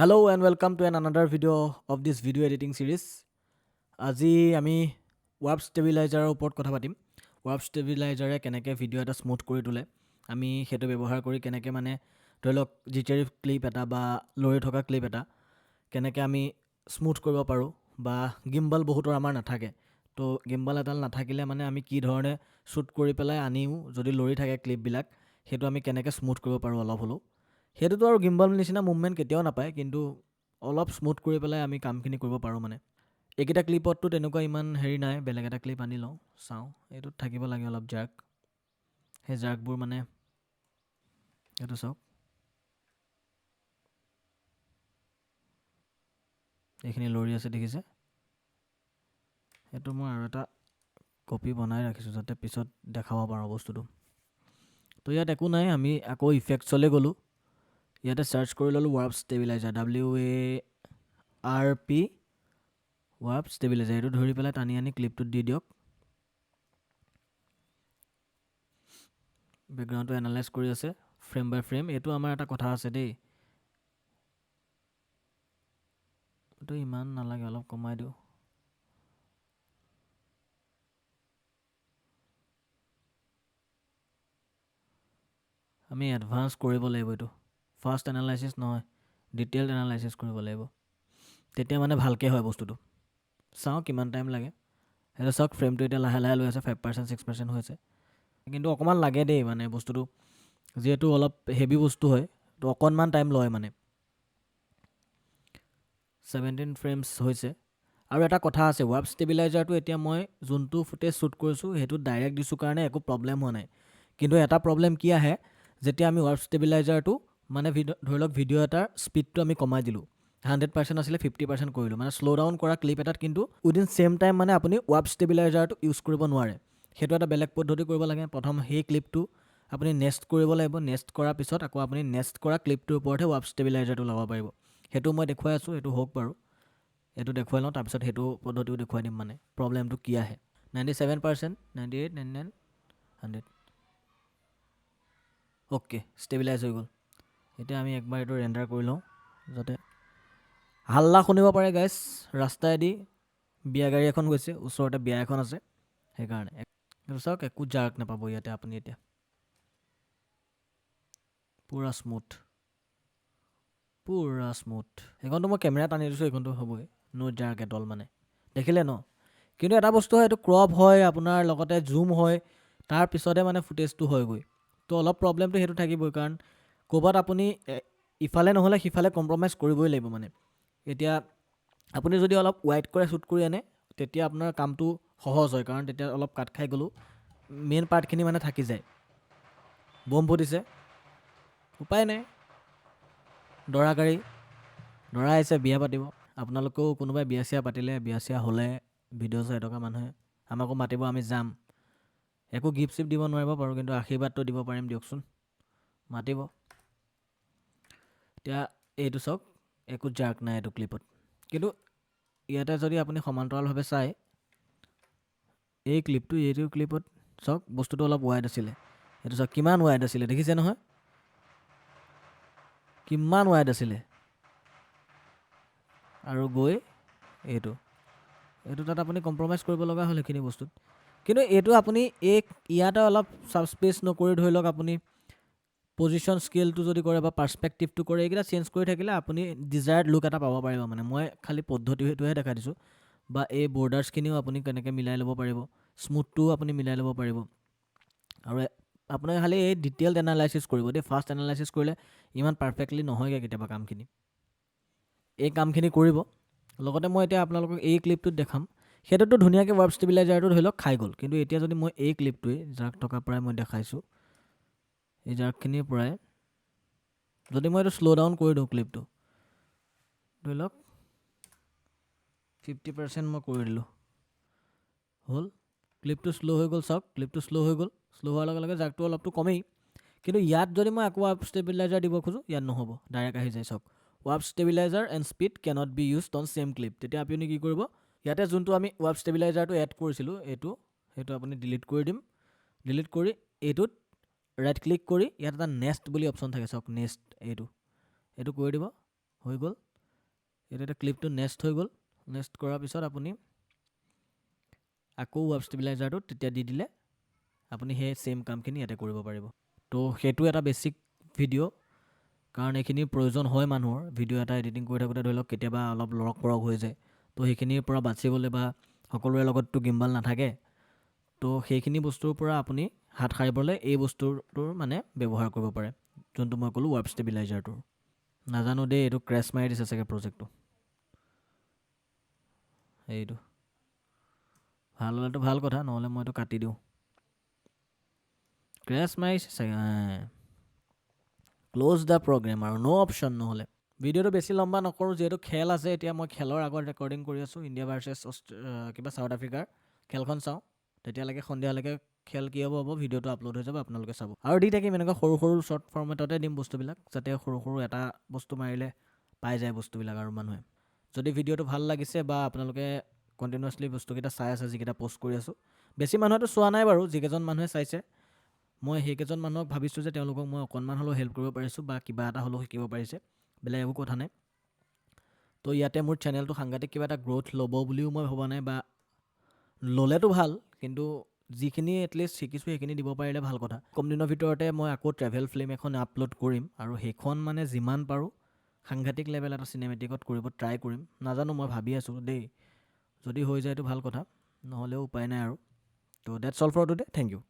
Hello and welcome to another video of this video editing series. আজি আমি warp ষ্টেবিলাইজাৰৰ ওপৰত কথা পাতিম। ৱাৰ্প ষ্টেবিলাইজাৰে কেনেকৈ ভিডিঅ' এটা স্মুথ কৰি তোলে, আমি সেইটো ব্যৱহাৰ কৰি কেনেকৈ মানে ধৰি লওক জিটেৰি ক্লিপ এটা বা লৰি থকা ক্লিপ এটা কেনেকৈ আমি স্মুথ কৰিব পাৰোঁ, বা গিম্বল বহুতৰ আমাৰ নাথাকে। তো গিম্বল এডাল নাথাকিলে মানে আমি কি ধৰণে শ্বুট কৰি পেলাই আনিও যদি লৰি থাকে ক্লিপবিলাক, সেইটো আমি কেনেকৈ স্মুথ কৰিব পাৰোঁ অলপ হ'লেও। সেইটোতো আৰু গিম্বল নিচিনা মুভমেণ্ট কেতিয়াও নাপায়, কিন্তু অলপ স্মুথ কৰি পেলাই আমি কামখিনি কৰিব পাৰোঁ মানে। এইকেইটা ক্লিপততো তেনেকুৱা ইমান হেৰি নাই, বেলেগ এটা ক্লিপ আনি লওঁ, চাওঁ এইটোত থাকিব লাগে অলপ জাৰ্ক। সেই জাৰ্কবোৰ মানে এইটো চাওক, এইখিনি লৰি আছে দেখিছে। সেইটো মই আৰু এটা কপি বনাই ৰাখিছোঁ যাতে পিছত দেখাব পাৰোঁ বস্তুটো। তো ইয়াত একো নাই, আমি আকৌ ইফেক্টছলৈ গ'লোঁ। ইয়াতে চাৰ্চ কৰি ল'লোঁ warp stabiliser, WARP warp stabiliser. এইটো ধৰি পেলাই টানি আনি ক্লিপটোত দি দিয়ক। বেকগ্ৰাউণ্ডটো এনালাইজ কৰি আছে ফ্ৰেম বাই ফ্ৰেম। এইটো আমাৰ এটা কথা আছে দেই, এইটো ইমান নালাগে, অলপ কমাই দিওঁ। আমি এডভান্স কৰিব লাগিব, এইটো ফাৰ্ষ্ট এনালাইচিছ নহয়, ডিটেইলড এনালাইচিছ কৰিব লাগিব, তেতিয়া মানে ভালকৈ হয় বস্তুটো। চাওঁ কিমান টাইম লাগে। সেইটো চাওক, ফ্ৰেমটো এতিয়া লাহে লাহে লৈ আছে, 5% 6% হৈছে, কিন্তু অকণমান লাগে দেই মানে বস্তুটো, যিহেতু অলপ হেভি বস্তু হয়, তো অকণমান টাইম লয় মানে। 17 ফ্ৰেমছ হৈছে। আৰু এটা কথা আছে, ৱাৰ্প ষ্টেবিলাইজাৰটো এতিয়া মই যোনটো ফুটেজ শ্বুট কৰিছোঁ সেইটো ডাইৰেক্ট দিছোঁ কাৰণে একো প্ৰব্লেম হোৱা নাই। কিন্তু এটা প্ৰব্লেম কি আহে, যেতিয়া আমি ৱাৰ্প ষ্টেবিলাইজাৰটো মানে ধৰি লওক ভিডিঅ' এটাৰ স্পীডটো আমি কমাই দিলোঁ, 100% আছিলে 50% কৰিলোঁ, মানে শ্ল' ডাউন কৰা ক্লিপ এটাত কিন্তু উইদিন ছেইম টাইম মানে আপুনি ৱাৰ্প ষ্টেবিলাইজাৰটো ইউজ কৰিব নোৱাৰে। সেইটো এটা বেলেগ পদ্ধতি কৰিব লাগে। প্ৰথম সেই ক্লিপটো আপুনি নেক্সট কৰিব লাগিব, নেক্সট কৰাৰ পিছত আকৌ আপুনি নেক্সট কৰা ক্লিপটোৰ ওপৰতহে ৱাৰ্প ষ্টেবিলাইজাৰটো লগাব পাৰিব। সেইটো মই দেখুৱাই আছোঁ, সেইটো হওক বাৰু, এইটো দেখুৱাই লওঁ, তাৰপিছত সেইটো পদ্ধতিও দেখুৱাই দিম মানে প্ৰব্লেমটো কি আহে। 97%, 98, 99, 100, অ'কে, ষ্টেবিলাইজ হৈ গ'ল। এতিয়া আমি একবাৰ এইটো ৰেণ্ডাৰ কৰি লওঁ, যাতে হাল্লা শুনিব পাৰে গাইজ। ৰাস্তাইদি বিয়া গাড়ী এখন গৈছে, ওচৰতে বিয়া এখন আছে, সেইকাৰণে। এইটো চাওক, একো জাৰ্ক নাপাব ইয়াতে আপুনি। এতিয়া পূৰা স্মুথ, পূৰা স্মুথ। সেইখনটো মই কেমেৰাত আনি দিছোঁ, সেইখনটো হ'বই, ন' জাৰ্ক এট অল মানে, দেখিলে ন। কিন্তু এটা বস্তু হয়, এইটো ক্ৰপ হয় আপোনাৰ, লগতে জুম হয়, তাৰপিছতহে মানে ফুটেজটো হয়গৈ। তো অলপ প্ৰব্লেমটো সেইটো থাকিবই, কাৰণ ক'ৰবাত আপুনি ইফালে নহ'লে সিফালে কম্প্ৰমাইজ কৰিবই লাগিব মানে। এতিয়া আপুনি যদি অলপ ৱাইড কৰে শ্বুট কৰি আনে, তেতিয়া আপোনাৰ কামটো সহজ হয়, কাৰণ তেতিয়া অলপ কাট খাই গ'লেও মেইন পাৰ্টখিনি মানে থাকি যায়। বম ফুটিছে, উপায় নাই, দৰা গাড়ী, দৰা আহিছে, বিয়া পাতিব। আপোনালোকেও কোনোবাই বিয়া চিয়া পাতিলে, বিয়া চিয়া হ'লে ভিডিঅ' চাই থকা মানুহে আমাকো মাতিব, আমি যাম। একো গিফ্ট চিফ্ট দিব নোৱাৰিব পাৰোঁ, কিন্তু আশীৰ্বাদটো দিব পাৰিম দিয়কচোন, মাতিব। এতিয়া এইটো চাওক, একো জাৰ্ক নাই এইটো ক্লিপত। কিন্তু ইয়াতে যদি আপুনি সমান্তৰালভাৱে চায়, এই ক্লিপটো এইটো ক্লিপত চাওক, বস্তুটো অলপ ৱাইড আছিলে। এইটো চাওক কিমান ৱাইড আছিলে, দেখিছে নহয়, কিমান ৱাইড আছিলে। আৰু গৈ এইটো তাত আপুনি কম্প্ৰমাইজ কৰিব লগা হ'ল সেইখিনি বস্তুত। কিন্তু এইটো আপুনি ইয়াতে অলপ ছাবস্পেচ নকৰি, ধৰি লওক আপুনি পজিশ্যন স্কেলটো যদি কৰে বা পাৰ্চপেক্টিভটো কৰে, এইকেইটা চেঞ্জ কৰি থাকিলে আপুনি ডিজায়াৰ্ড লুক এটা পাব পাৰিব মানে। মই খালি পদ্ধতি সেইটোহে দেখাই দিছোঁ। বা এই বৰ্ডাৰ্ছখিনিও আপুনি কেনেকৈ মিলাই ল'ব পাৰিব, স্মুথটোও আপুনি মিলাই ল'ব পাৰিব। আৰু আপোনাক খালি এই ডিটেইলড এনালাইচিছ কৰিব দেই, ফাৰ্ষ্ট এনালাইচিছ কৰিলে ইমান পাৰফেক্টলি নহয়গৈ কেতিয়াবা কামখিনি। এই কামখিনি কৰিব। লগতে মই এতিয়া আপোনালোকক এই ক্লিপটোত দেখাম, সেইটোতো ধুনীয়াকৈ ৱাৰ্প ষ্টেবিলাইজাৰটো ধৰি লওক খাই গ'ল। কিন্তু এতিয়া যদি মই এই ক্লিপটোৱে জাৰ্ক থকাৰ পৰাই মই দেখাইছোঁ, এই জাৰ্কখিনিৰ পৰাই যদি মই এইটো শ্ল' ডাউন কৰি দিওঁ ক্লিপটো, ধৰি লওক 50% মই কৰি দিলোঁ, হ'ল। ক্লিপটো শ্ল' হৈ গ'ল, চাওক ক্লিপটো শ্ল' হৈ গ'ল। শ্ল' হোৱাৰ লগে লগে জাৰ্কটো অলপটো কমেই। কিন্তু ইয়াত যদি মই আকৌ ৱাৰ্প ষ্টেবিলাইজাৰ দিব খোজোঁ, ইয়াত নহ'ব, ডাইৰেক্ট আহি যায়। চাওক, warp stabiliser and speed cannot be used on same clip. তেতিয়া আপুনি কি কৰিব, ইয়াতে যোনটো আমি ৱাৰ্প ষ্টেবিলাইজাৰটো এড কৰিছিলোঁ, সেইটো আপুনি ডিলিট কৰি দিম। ডিলিট কৰি এইটোত ৰাইট ক্লিক কৰি ইয়াত এটা নেক্সট বুলি অপশ্যন থাকে, চাওক নেক্সট, এইটো কৰি দিব, হৈ গ'ল। এইটো এটা ক্লিপটো নেক্সট হৈ গ'ল। নেক্সট কৰাৰ পিছত আপুনি আকৌ ৱেব ষ্টেবিলাইজাৰটো তেতিয়া দি দিলে আপুনি সেই ছেইম কামখিনি ইয়াতে কৰিব পাৰিব। তো সেইটো এটা বেছিক ভিডিঅ', কাৰণ এইখিনিৰ প্ৰয়োজন হয় মানুহৰ। ভিডিঅ' এটা এডিটিং কৰি থাকোঁতে ধৰি লওক কেতিয়াবা অলপ লৰক পৰক হৈ যায়, তো সেইখিনিৰ পৰা বাচিবলৈ বা সকলোৰে লগততো গিম্বাল নাথাকে, তো সেইখিনি বস্তুৰ পৰা আপুনি হাত সাৰিবলৈ এই বস্তুটোৰ মানে ব্যৱহাৰ কৰিব পাৰে, যোনটো মই ক'লোঁ ৱেব ষ্টেবিলাইজাৰটোৰ। নাজানো দেই, এইটো ক্ৰেছ মাৰি দিছে চাগে প্ৰজেক্টটো। এইটো ভাল হ'লেতো ভাল কথা, নহ'লে মই এইটো কাটি দিওঁ। ক্ৰেছ মাৰিছে চাগে। ক্ল'জ দ্য প্ৰগ্ৰেম আৰু ন' অপশ্যন নহ'লে। ভিডিঅ'টো বেছি লম্বা নকৰোঁ, যিহেতু খেল আছে। এতিয়া মই খেলৰ আগত ৰেকৰ্ডিং কৰি আছোঁ, ইণ্ডিয়া ভাৰ্চেছ কিবা ছাউথ আফ্ৰিকাৰ। খেলখন চাওঁ, তেতিয়ালৈকে সন্ধিয়ালৈকে খেল কি হ'ব ভিডিঅ'টো আপলোড হৈ যাব, আপোনালোকে চাব। আৰু দি থাকিম এনেকুৱা সৰু সৰু শ্বৰ্ট ফৰ্মেটতে দিম বস্তুবিলাক, যাতে সৰু সৰু এটা বস্তু মাৰিলে পাই যায় বস্তুবিলাক আৰু মানুহে। যদি ভিডিঅ'টো ভাল লাগিছে বা আপোনালোকে কণ্টিনিউৱাছলি বস্তুকেইটা চাই আছে, যিকেইটা পষ্ট কৰি আছোঁ, বেছি মানুহেতো চোৱা নাই বাৰু, যিকেইজন মানুহে চাইছে মই সেইকেইজন মানুহক ভাবিছোঁ যে তেওঁলোকক মই অকণমান হ'লেও হেল্প কৰিব পাৰিছোঁ বা কিবা এটা হ'লেও শিকিব পাৰিছে, বেলেগ একো কথা নাই। তো ইয়াতে মোৰ চেনেলটো সাংঘাতিক কিবা এটা গ্ৰ'থ ল'ব বুলিও মই ভবা নাই, বা ল'লেতো ভাল, কিন্তু যিখিনি এটলিষ্ট শিকিছোঁ সেইখিনি দিব পাৰিলে ভাল কথা। কম দিনৰ ভিতৰতে মই আকৌ ট্ৰেভেল ফিল্ম এখন আপলোড কৰিম, আৰু সেইখন মানে যিমান পাৰোঁ সাংঘাতিক লেভেল এটা চিনেমেটিকত কৰিব ট্ৰাই কৰিম। নাজানো, মই ভাবি আছোঁ দেই, যদি হৈ যায়তো ভাল কথা, নহ'লেও উপায় নাই আৰু। তো that's all for today, thank U.